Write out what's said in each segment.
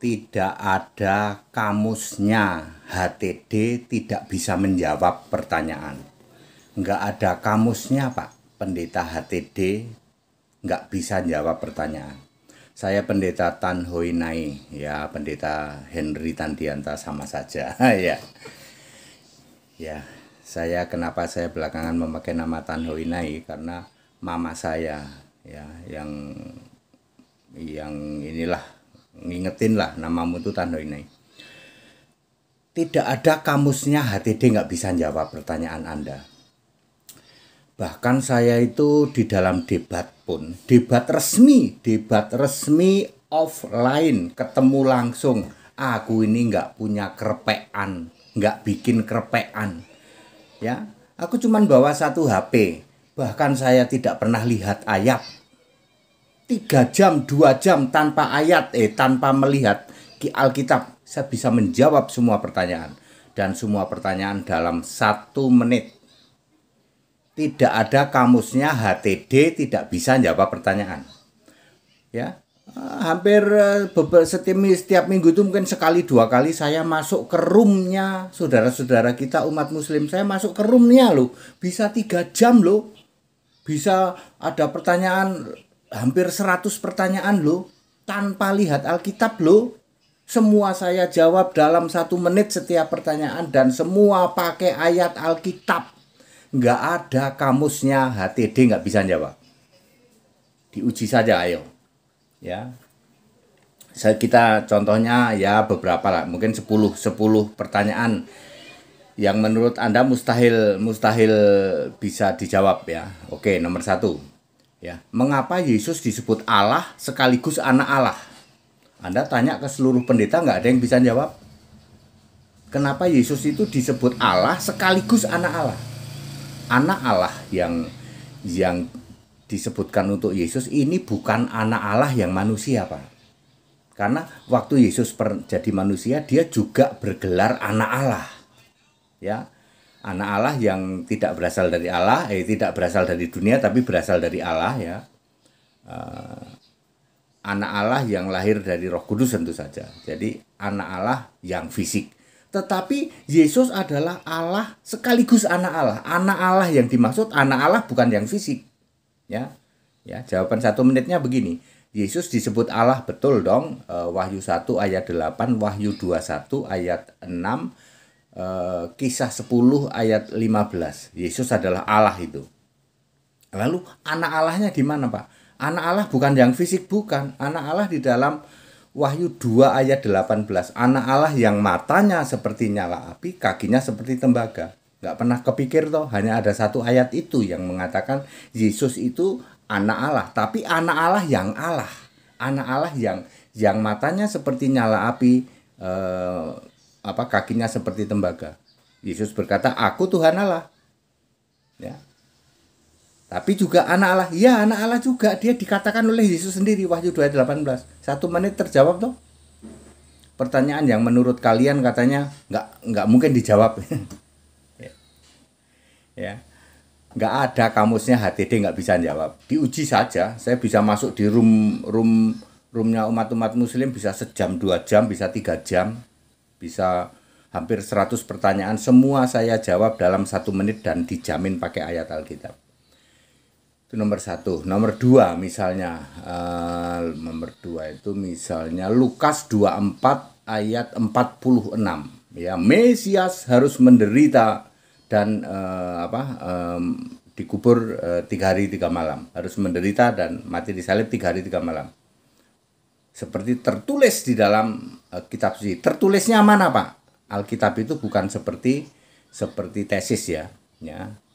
Tidak ada kamusnya, HTD tidak bisa menjawab pertanyaan. Nggak ada kamusnya, Pak. Pendeta HTD nggak bisa jawab pertanyaan. Saya pendeta Tan Hoi Nai, ya pendeta Henry Tandianta sama saja. Ya, ya. Kenapa saya belakangan memakai nama Tan Hoi Nai karena mama saya, ya, yang inilah ngingetin lah namamu tuh Tan Hoi Nai. Tidak ada kamusnya, HTD nggak bisa jawab pertanyaan Anda. Bahkan saya itu di dalam debat pun, debat resmi offline, ketemu langsung. Aku ini nggak punya kerpean, nggak bikin kerpean. Ya, aku cuman bawa satu HP. Bahkan saya tidak pernah lihat ayat. 3 jam, 2 jam tanpa ayat, tanpa melihat Alkitab, saya bisa menjawab semua pertanyaan. Dan semua pertanyaan dalam 1 menit. Tidak ada kamusnya, HTD tidak bisa jawab pertanyaan. Ya, hampir setiap minggu itu mungkin sekali 2 kali saya masuk ke roomnya saudara-saudara kita umat muslim. Saya masuk ke roomnya loh, bisa 3 jam loh. Bisa ada pertanyaan, hampir 100 pertanyaan loh, tanpa lihat Alkitab loh. Semua saya jawab dalam 1 menit setiap pertanyaan dan semua pakai ayat Alkitab. Nggak ada kamusnya, HTD nggak bisa jawab. Diuji saja, ayo. Ya, kita contohnya ya beberapa lah, mungkin 10 pertanyaan yang menurut Anda mustahil bisa dijawab ya. Oke, nomor 1. Ya, mengapa Yesus disebut Allah sekaligus anak Allah? Anda tanya ke seluruh pendeta, nggak ada yang bisa jawab. Kenapa Yesus itu disebut Allah sekaligus anak Allah? Anak Allah yang disebutkan untuk Yesus ini bukan anak Allah yang manusia, Pak. Karena waktu Yesus jadi manusia, dia juga bergelar anak Allah. Ya, anak Allah yang tidak berasal dari Allah, tidak berasal dari dunia, tapi berasal dari Allah, ya. Anak Allah yang lahir dari Roh Kudus tentu saja. Jadi anak Allah yang fisik. Tetapi Yesus adalah Allah sekaligus anak Allah. Anak Allah yang dimaksud anak Allah bukan yang fisik. Ya, jawaban 1 menitnya begini. Yesus disebut Allah, betul dong. Wahyu 1 ayat 8, Wahyu 21 ayat 6, Kisah 10 ayat 15. Yesus adalah Allah itu. Lalu anak Allahnya di mana, Pak? Anak Allah bukan yang fisik, bukan. Anak Allah di dalam Wahyu 2 ayat 18. Anak Allah yang matanya seperti nyala api, kakinya seperti tembaga. Nggak pernah kepikir toh, hanya ada 1 ayat itu yang mengatakan Yesus itu anak Allah. Tapi anak Allah yang Allah. Anak Allah yang matanya seperti nyala api, kakinya seperti tembaga. Yesus berkata, aku Tuhan Allah. Ya. Tapi juga anak Allah, ya anak Allah juga, dia dikatakan oleh Yesus sendiri, Wahyu 2 ayat 18. 1 menit terjawab toh. Pertanyaan yang menurut kalian katanya nggak mungkin dijawab. Ya, nggak ada kamusnya, HTD nggak bisa jawab. Diuji saja, saya bisa masuk di roomnya umat muslim bisa sejam, 2 jam, bisa 3 jam, bisa hampir 100 pertanyaan, semua saya jawab dalam 1 menit dan dijamin pakai ayat Alkitab. Nomor 1. Nomor 2 misalnya itu misalnya Lukas 24 ayat 46, ya, Mesias harus menderita dan dikubur 3 hari 3 malam, harus menderita dan mati disalib 3 hari 3 malam, seperti tertulis di dalam kitab suci. Tertulisnya mana, Pak? Alkitab itu bukan seperti tesis ya.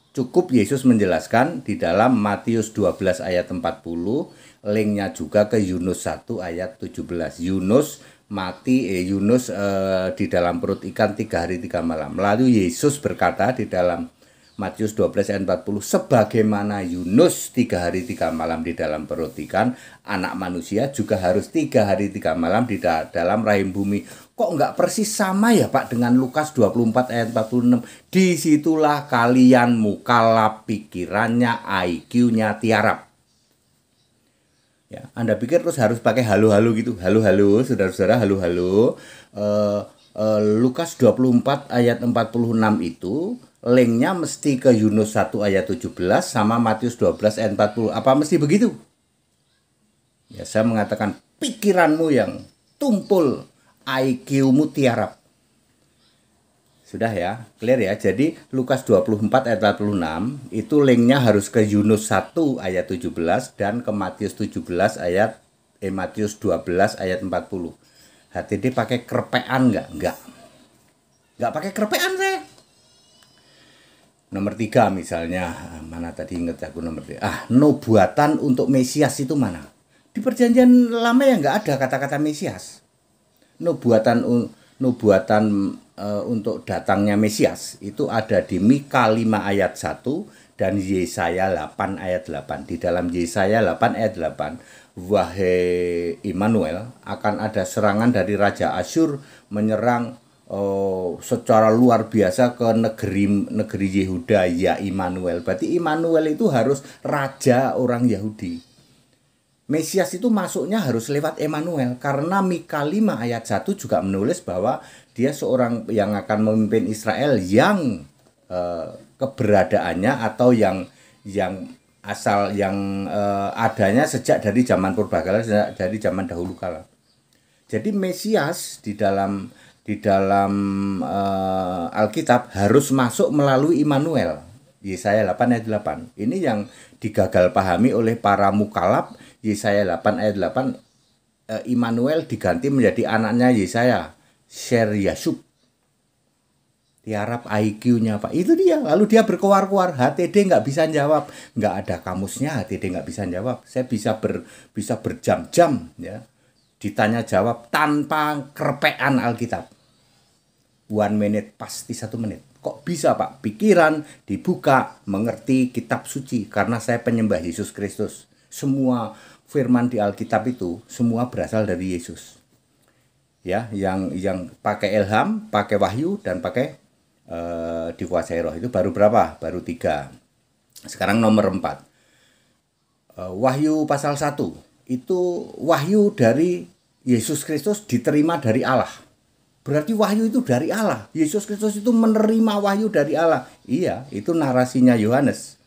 Cukup Yesus menjelaskan di dalam Matius 12 ayat 40, linknya juga ke Yunus 1 ayat 17. Yunus di dalam perut ikan 3 hari 3 malam. Lalu Yesus berkata di dalam Matius 12 ayat 40, sebagaimana Yunus 3 hari 3 malam di dalam perut ikan, anak manusia juga harus 3 hari 3 malam di dalam rahim bumi. Kok nggak persis sama ya, Pak, dengan Lukas 24 ayat 46? Disitulah kalian mukalaf pikirannya, IQ-nya tiarap. Ya, Anda pikir terus harus pakai halo-halo gitu. Halo-halo, saudara-saudara, halo-halo. Lukas 24 ayat 46 itu linknya mesti ke Yunus 1 ayat 17 sama Matius 12 ayat 40. Apa mesti begitu? Ya, saya mengatakan pikiranmu yang tumpul, IQ-mu tiarap. Sudah ya, clear ya. Jadi Lukas 24 ayat 46 itu linknya harus ke Yunus 1 ayat 17 dan ke Matius 17 ayat Matius 12 ayat 40. HTD pakai kerpean nggak? Nggak pakai kerpean saya. Nomor 3 misalnya, mana tadi ingat aku nomor 3. Nubuatan untuk Mesias itu mana? Di perjanjian lama ya nggak ada kata-kata Mesias. Nubuatan untuk datangnya Mesias itu ada di Mika 5 ayat 1 dan Yesaya 8 ayat 8. Di dalam Yesaya 8 ayat 8, wahai Immanuel, akan ada serangan dari Raja Asyur menyerang secara luar biasa ke negeri Yehuda, ya Immanuel. Berarti Immanuel itu harus raja orang Yahudi. Mesias itu masuknya harus lewat Emmanuel, karena Mika 5 ayat 1 juga menulis bahwa dia seorang yang akan memimpin Israel yang keberadaannya atau yang adanya sejak dari zaman purbakala, dari zaman dahulu kala. Jadi Mesias di dalam Alkitab harus masuk melalui Immanuel. Yesaya 8 ayat 8. Ini yang digagal pahami oleh para mukalab. Yesaya 8 ayat 8, Immanuel diganti menjadi anaknya Yesaya, Sher Yashub. Tiarap IQ-nya Pak. Itu dia. Lalu dia berkoar-koar. HTD nggak bisa jawab. Nggak ada kamusnya, HTD nggak bisa jawab. Saya bisa berjam-jam ya ditanya jawab tanpa kerpean Alkitab. 1 minute pasti 1 menit. Kok bisa Pak? Pikiran dibuka, mengerti kitab suci. Karena saya penyembah Yesus Kristus. Semua firman di Alkitab itu semua berasal dari Yesus. Ya, yang pakai ilham, pakai wahyu dan pakai dikuasai roh. Itu baru berapa? Baru 3. Sekarang nomor 4. Wahyu pasal 1. Itu wahyu dari Yesus Kristus diterima dari Allah. Berarti wahyu itu dari Allah. Yesus Kristus itu menerima wahyu dari Allah. Iya, itu narasinya Yohanes.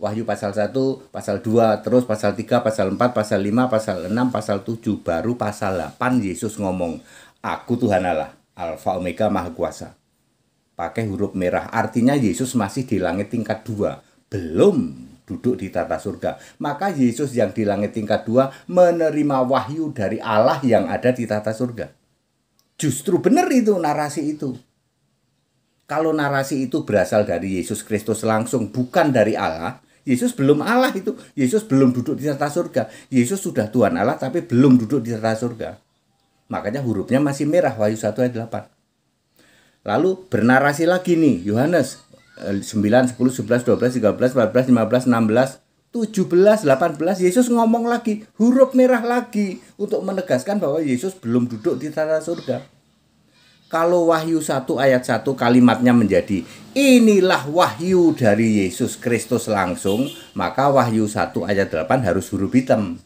Wahyu pasal 1, pasal 2, terus pasal 3, pasal 4, pasal 5, pasal 6, pasal 7. Baru pasal 8 Yesus ngomong, aku Tuhan Allah, Alfa Omega Maha Kuasa. Pakai huruf merah, artinya Yesus masih di langit tingkat 2. Belum duduk di tata surga. Maka Yesus yang di langit tingkat 2 menerima wahyu dari Allah yang ada di tata surga. Justru benar itu narasi itu. Kalau narasi itu berasal dari Yesus Kristus langsung, bukan dari Allah, Yesus belum Allah itu. Yesus belum duduk di tata surga. Yesus sudah Tuhan Allah tapi belum duduk di tata surga. Makanya hurufnya masih merah, Wahyu 1 ayat 8. Lalu bernarasi lagi nih, Yohanes 9, 10, 11, 12, 13, 14, 15, 16, 17, 18. Yesus ngomong lagi, huruf merah lagi untuk menegaskan bahwa Yesus belum duduk di tata surga. Kalau Wahyu 1 ayat 1 kalimatnya menjadi inilah wahyu dari Yesus Kristus langsung, maka Wahyu 1 ayat 8 harus huruf hitam.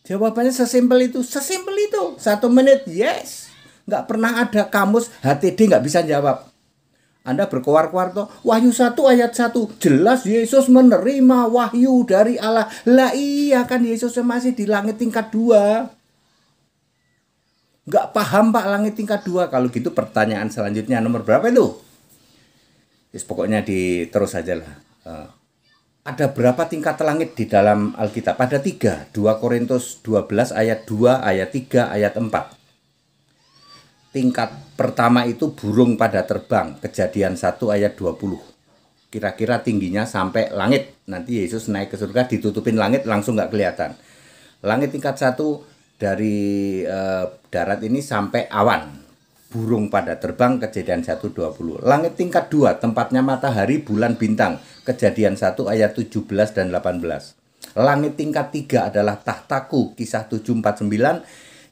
Jawabannya sesimpel itu. 1 menit, yes. Nggak pernah ada kamus HTD nggak bisa jawab. Anda berkoar-koar toh, Wahyu 1 ayat 1, jelas Yesus menerima wahyu dari Allah. Lah iya kan Yesus masih di langit tingkat 2. Nggak paham Pak langit tingkat 2. Kalau gitu pertanyaan selanjutnya nomor berapa itu? Pokoknya terus saja lah. Ada berapa tingkat langit di dalam Alkitab? Ada 3. 2 Korintus 12 ayat 2, ayat 3, ayat 4. Tingkat pertama itu burung pada terbang. Kejadian 1 ayat 20. Kira-kira tingginya sampai langit. Nanti Yesus naik ke surga, ditutupin langit, langsung nggak kelihatan. Langit tingkat 1 dari darat ini sampai awan, burung pada terbang, Kejadian 1:20. Langit tingkat 2 tempatnya matahari, bulan, bintang, Kejadian 1 ayat 17 dan 18. Langit tingkat 3 adalah tahtaku, Kisah 7:49,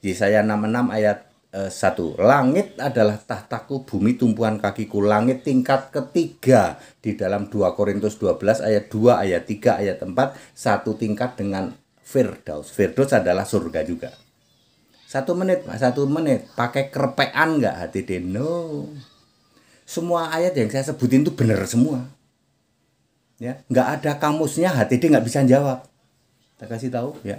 Yesaya 66 ayat 1. Langit adalah tahtaku, bumi tumpuan kakiku. Langit tingkat ketiga di dalam 2 Korintus 12 ayat 2, ayat 3, ayat 4. Satu tingkat dengan Firdaus. Firdaus adalah surga juga. 1 menit, 1 menit. Pakai kerpean nggak hati deh? No. Semua ayat yang saya sebutin itu benar semua. Ya, nggak ada kamusnya, HTD nggak bisa jawab. Kita kasih tahu ya.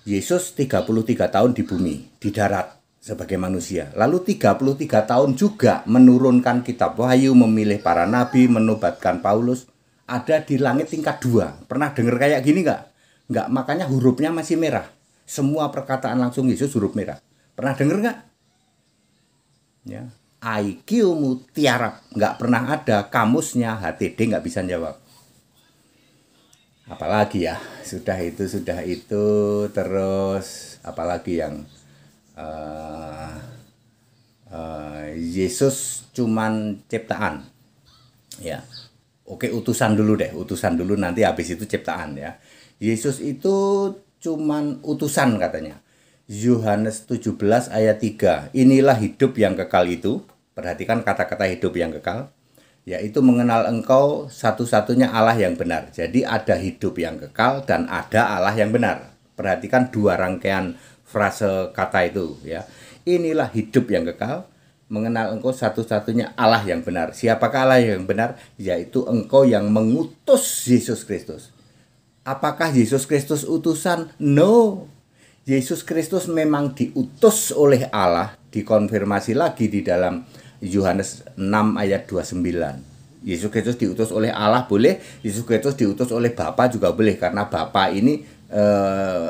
Yesus 33 tahun di bumi, di darat sebagai manusia. Lalu 33 tahun juga menurunkan kitab Wahyu, memilih para nabi, menobatkan Paulus. Ada di langit tingkat 2. Pernah dengar kayak gini nggak? Nggak, makanya hurufnya masih merah. Semua perkataan langsung Yesus huruf merah. Pernah dengar nggak? Ya. IQ-mu tiarap, nggak pernah ada kamusnya, HTD nggak bisa jawab. Apalagi ya, sudah itu, terus apalagi yang Yesus cuman ciptaan, ya. Oke, utusan dulu nanti habis itu ciptaan ya. Yesus itu cuman utusan katanya. Yohanes 17 ayat 3. Inilah hidup yang kekal itu. Perhatikan kata-kata hidup yang kekal, yaitu mengenal engkau satu-satunya Allah yang benar. Jadi ada hidup yang kekal dan ada Allah yang benar. Perhatikan 2 rangkaian frase kata itu ya. Inilah hidup yang kekal, mengenal engkau satu-satunya Allah yang benar. Siapakah Allah yang benar? Yaitu engkau yang mengutus Yesus Kristus. Apakah Yesus Kristus utusan? No. Yesus Kristus memang diutus oleh Allah, dikonfirmasi lagi di dalam Yohanes 6 ayat 29. Yesus Kristus diutus oleh Allah boleh, Yesus Kristus diutus oleh Bapa juga boleh, karena Bapa ini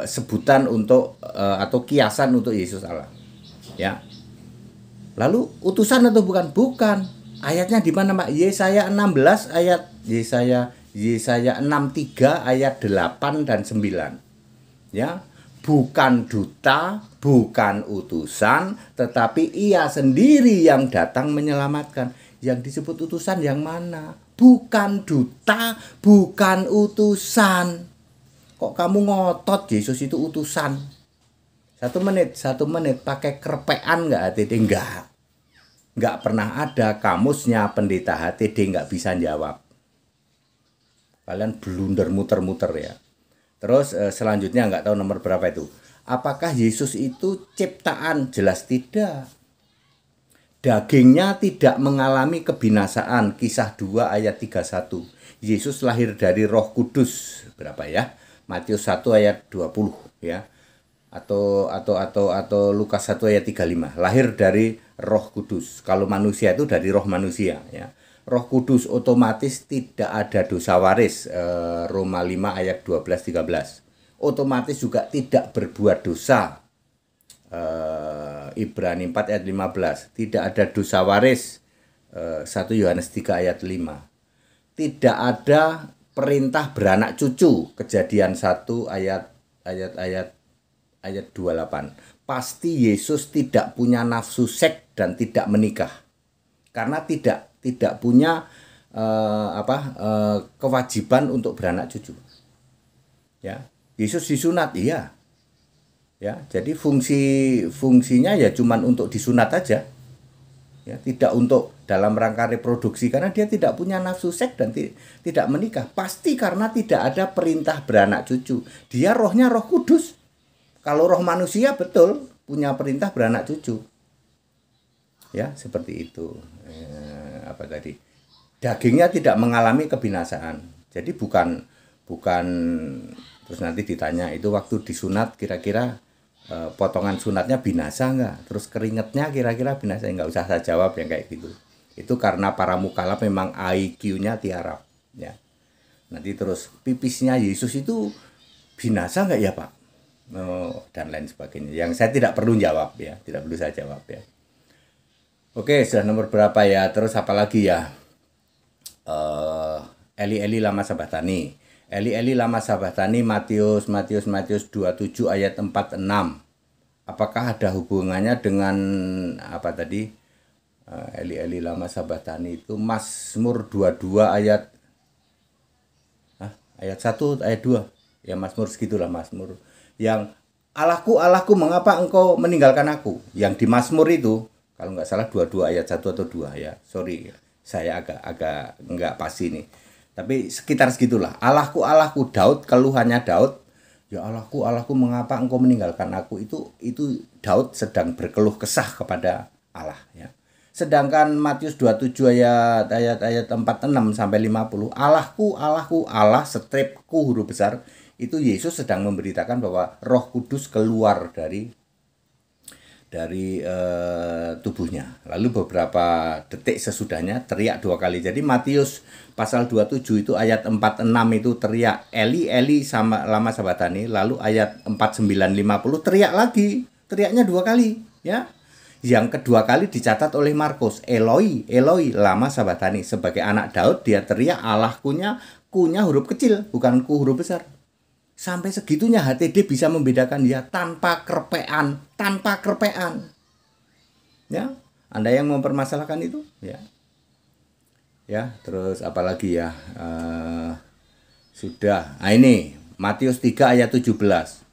sebutan untuk atau kiasan untuk Yesus Allah. Ya. Lalu utusan atau bukan? Bukan. Ayatnya di mana, Pak? Yesaya 16 ayat Yesaya 63 ayat 8 dan 9. Ya. Bukan duta, bukan utusan, tetapi ia sendiri yang datang menyelamatkan. Yang disebut utusan yang mana? Bukan duta, bukan utusan. Kok kamu ngotot Yesus itu utusan? 1 menit, pakai kerpean nggak HTD? Nggak pernah ada kamusnya pendeta HTD nggak bisa jawab. Kalian blunder muter-muter ya. Terus selanjutnya nggak tahu nomor berapa itu. Apakah Yesus itu ciptaan? Jelas tidak. Dagingnya tidak mengalami kebinasaan. Kisah 2 ayat 31. Yesus lahir dari Roh Kudus. Berapa ya? Matius 1 ayat 20 ya. Atau Lukas 1 ayat 35. Lahir dari Roh Kudus. Kalau manusia itu dari roh manusia ya. Roh Kudus otomatis tidak ada dosa waris, Roma 5 ayat 12-13. Otomatis juga tidak berbuat dosa, Ibrani 4 ayat 15. Tidak ada dosa waris, 1 Yohanes 3 ayat 5. Tidak ada perintah beranak cucu, Kejadian 1 ayat 28. Pasti Yesus tidak punya nafsu seks dan tidak menikah. Karena tidak punya kewajiban untuk beranak cucu. Ya, Yesus disunat, iya. Ya, jadi fungsinya ya cuman untuk disunat aja. Ya, tidak untuk dalam rangka reproduksi, karena dia tidak punya nafsu seks dan tidak menikah. Pasti karena tidak ada perintah beranak cucu. Dia rohnya Roh Kudus. Kalau roh manusia betul punya perintah beranak cucu. Ya, seperti itu. Apa tadi? Dagingnya tidak mengalami kebinasaan. Jadi bukan terus nanti ditanya itu waktu disunat kira-kira potongan sunatnya binasa enggak? Terus keringetnya kira-kira binasa? Enggak usah saya jawab yang kayak gitu. Itu karena para mukalaf memang IQ-nya tiarap ya. Nanti terus pipisnya Yesus itu binasa enggak ya, Pak? Dan lain sebagainya. Yang saya tidak perlu jawab ya, tidak perlu saya jawab ya. Oke, sudah nomor berapa ya? Terus apa lagi ya? Eli lama sabatani. Eli lama sabatani, Matius 27 ayat 46. Apakah ada hubungannya dengan apa tadi? Eli lama sabatani itu Mazmur 22 ayat 1 ayat 2. Ya Mazmur segitulah Mazmur. Yang Allahku, Allahku, mengapa engkau meninggalkan aku? Yang di Mazmur itu, kalau nggak salah 22 ayat 1 atau 2 ya. Sorry, saya agak nggak pasti nih. Tapi sekitar segitulah. Allahku, Allahku, Daud, keluhannya Daud. Ya Allahku, Allahku, mengapa engkau meninggalkan aku? Itu Daud sedang berkeluh kesah kepada Allah ya. Sedangkan Matius 27 ayat 46 sampai 50, Allahku, Allahku, Allah stripku huruf besar, itu Yesus sedang memberitakan bahwa Roh Kudus keluar dari tubuhnya. Lalu beberapa detik sesudahnya teriak 2 kali. Jadi Matius pasal 27 itu ayat 46 itu teriak Eli Eli sama lama sabatani. Lalu ayat 49 50 teriak lagi. Teriaknya 2 kali ya. Yang kedua kali dicatat oleh Markus, Eloi Eloi lama sabatani. Sebagai anak Daud dia teriak Allahkunya, kunya huruf kecil bukan ku huruf besar. Sampai segitunya HTD bisa membedakan ya tanpa kerpean. Ya, Anda yang mempermasalahkan itu ya. Ya, terus apalagi ya? Sudah. Nah ini Matius 3 ayat 17.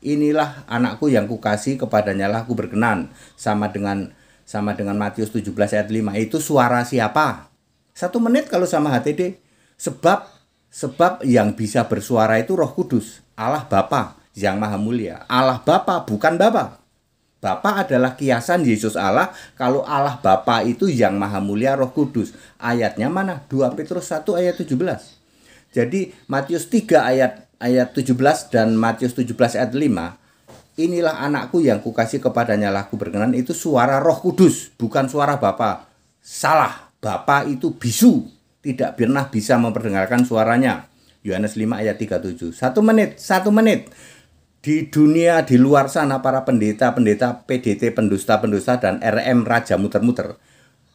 Inilah anakku yang kukasih, kepadanya lah aku berkenan. Sama dengan Matius 17 ayat 5. Itu suara siapa? 1 menit kalau sama HTD. Sebab yang bisa bersuara itu Roh Kudus. Allah Bapa yang Maha Mulia. Allah Bapa bukan Bapa. Bapa adalah kiasan Yesus Allah. Kalau Allah Bapa itu yang Maha Mulia Roh Kudus. Ayatnya mana? 2 Petrus 1 ayat 17. Jadi Matius 3 ayat 17 dan Matius 17 ayat 5. Inilah anakku yang kukasih, kepadanya lah aku berkenan. Itu suara Roh Kudus, bukan suara Bapa. Salah. Bapa itu bisu. Tidak pernah bisa memperdengarkan suaranya. Yohanes 5 ayat 37. 1 menit. Di dunia di luar sana para pendeta PDT, pendusta dan RM Raja muter-muter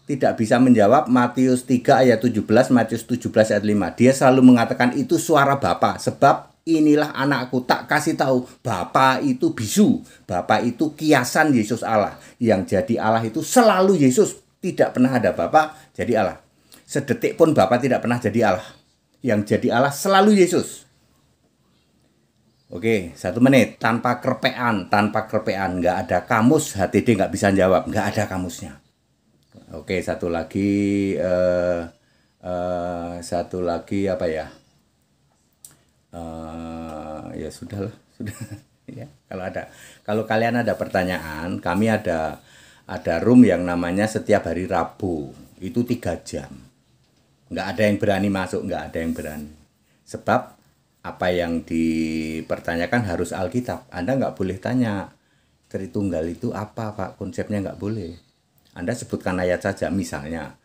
tidak bisa menjawab Matius 3 ayat 17, Matius 17 ayat 5. Dia selalu mengatakan itu suara Bapa. Sebab inilah anakku, tak kasih tahu. Bapa itu bisu. Bapa itu kiasan Yesus Allah. Yang jadi Allah itu selalu Yesus. Tidak pernah ada Bapa jadi Allah. Sedetik pun Bapa tidak pernah jadi Allah. Yang jadi Allah selalu Yesus. Oke, 1 menit. Tanpa kerpean. Nggak ada kamus, HTD nggak bisa jawab. Nggak ada kamusnya. Oke, satu lagi apa ya? Ya sudahlah, sudah. Ya, kalau kalian ada pertanyaan, kami ada room yang namanya setiap hari Rabu. Itu 3 jam. Nggak ada yang berani masuk, nggak ada yang berani. Sebab apa yang dipertanyakan harus Alkitab. Anda nggak boleh tanya Tritunggal itu apa, Pak? Konsepnya nggak boleh. Anda sebutkan ayat saja, misalnya,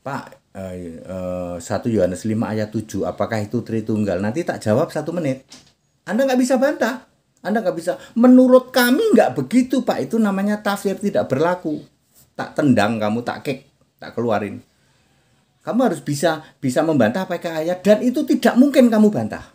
Pak, 1 Yohanes 5 ayat 7, apakah itu Tritunggal? Nanti tak jawab 1 menit. Anda nggak bisa bantah. Anda nggak bisa, menurut kami nggak begitu, Pak. Itu namanya tafsir tidak berlaku. Tak tendang kamu, tak kick, tak keluarin. Kamu harus bisa membantah pakai ayat, dan itu tidak mungkin kamu bantah.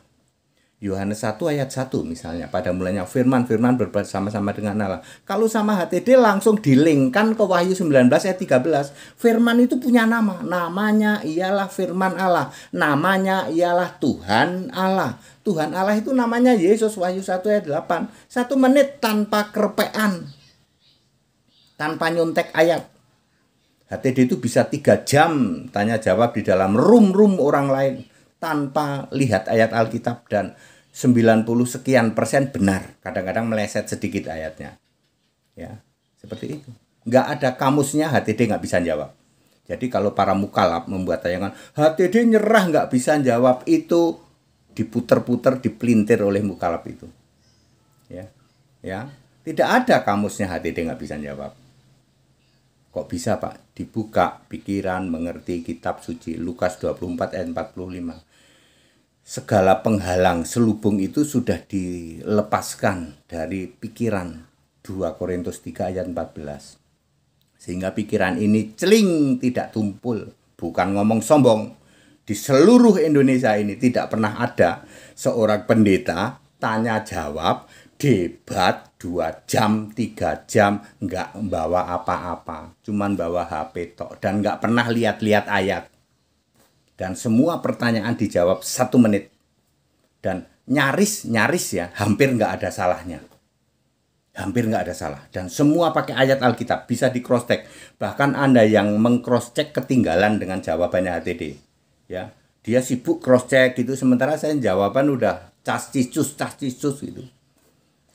Yohanes 1 ayat 1 misalnya, pada mulanya firman bersama-sama dengan Allah. Kalau sama HTD langsung dilingkan ke Wahyu 19 ayat 13. Firman itu punya nama. Namanya ialah firman Allah. Namanya ialah Tuhan Allah. Tuhan Allah itu namanya Yesus, Wahyu 1 ayat 8. 1 menit tanpa kerpean. Tanpa nyontek ayat. HTD itu bisa 3 jam tanya jawab di dalam room orang lain tanpa lihat ayat Alkitab, dan 90 sekian persen benar. Kadang-kadang meleset sedikit ayatnya. Ya, seperti itu. Nggak ada kamusnya, HTD nggak bisa jawab. Jadi kalau para mukalaf membuat tayangan, HTD nyerah nggak bisa jawab, itu diputer-puter, dipelintir oleh mukalaf itu. Ya, tidak ada kamusnya, HTD nggak bisa jawab. Kok bisa, Pak? Dibuka pikiran, mengerti kitab suci. Lukas 24 ayat 45. Segala penghalang selubung itu sudah dilepaskan dari pikiran. 2 Korintus 3 ayat 14. Sehingga pikiran ini celing, tidak tumpul. Bukan ngomong sombong. Di seluruh Indonesia ini tidak pernah ada seorang pendeta tanya jawab, debat 2 jam, 3 jam, nggak bawa apa-apa, cuman bawa HP tok, dan nggak pernah lihat-lihat ayat. Dan semua pertanyaan dijawab 1 menit. Dan nyaris ya, hampir nggak ada salahnya. Hampir nggak ada salah. Dan semua pakai ayat Alkitab. Bisa di cross check. Bahkan Anda yang meng-cross check ketinggalan dengan jawabannya HTD. Ya, dia sibuk cross check gitu. Sementara saya jawaban udah cas cicus gitu.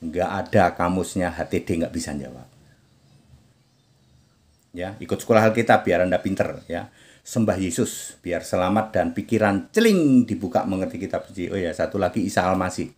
Nggak ada kamusnya HTD nggak bisa jawab. Ya, ikut sekolah Alkitab biar Anda pinter. Ya, sembah Yesus biar selamat dan pikiran celing dibuka mengerti kitab suci. Oh ya, satu lagi Isa Al-Masih.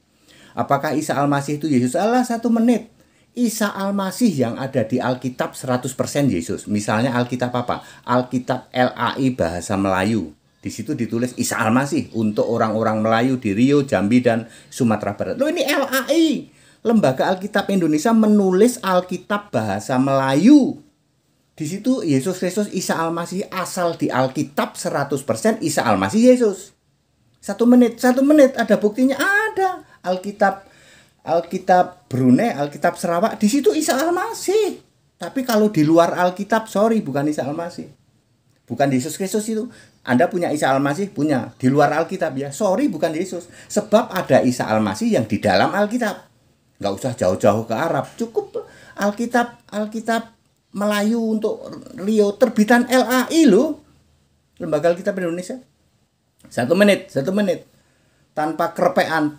Apakah Isa Al-Masih itu Yesus? Allah 1 menit. Isa Al-Masih yang ada di Alkitab 100% Yesus. Misalnya Alkitab apa? Alkitab LAI bahasa Melayu. Di situ ditulis Isa Al-Masih untuk orang-orang Melayu di Riau, Jambi, dan Sumatera Barat. Loh, ini LAI. Lembaga Alkitab Indonesia menulis Alkitab bahasa Melayu. Di situ Yesus Kristus Isa Al-Masih asal di Alkitab 100% Isa Al-Masih Yesus. 1 menit ada buktinya, ada. Alkitab Brunei, Alkitab Sarawak, di situ Isa Al-Masih. Tapi kalau di luar Alkitab, sorry, bukan Isa Al-Masih. Bukan Yesus Kristus itu. Anda punya Isa Al-Masih? Punya. Di luar Alkitab ya, sorry, bukan Yesus. Sebab ada Isa Al-Masih yang di dalam Alkitab. Nggak usah jauh-jauh ke Arab. Cukup Alkitab Melayu untuk Rio, terbitan LAI loh. Lembaga Alkitab Indonesia. 1 menit. Tanpa kerepean.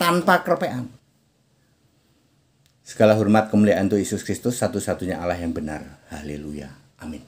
Segala hormat kemuliaan untuk Yesus Kristus, satu-satunya Allah yang benar. Haleluya. Amin.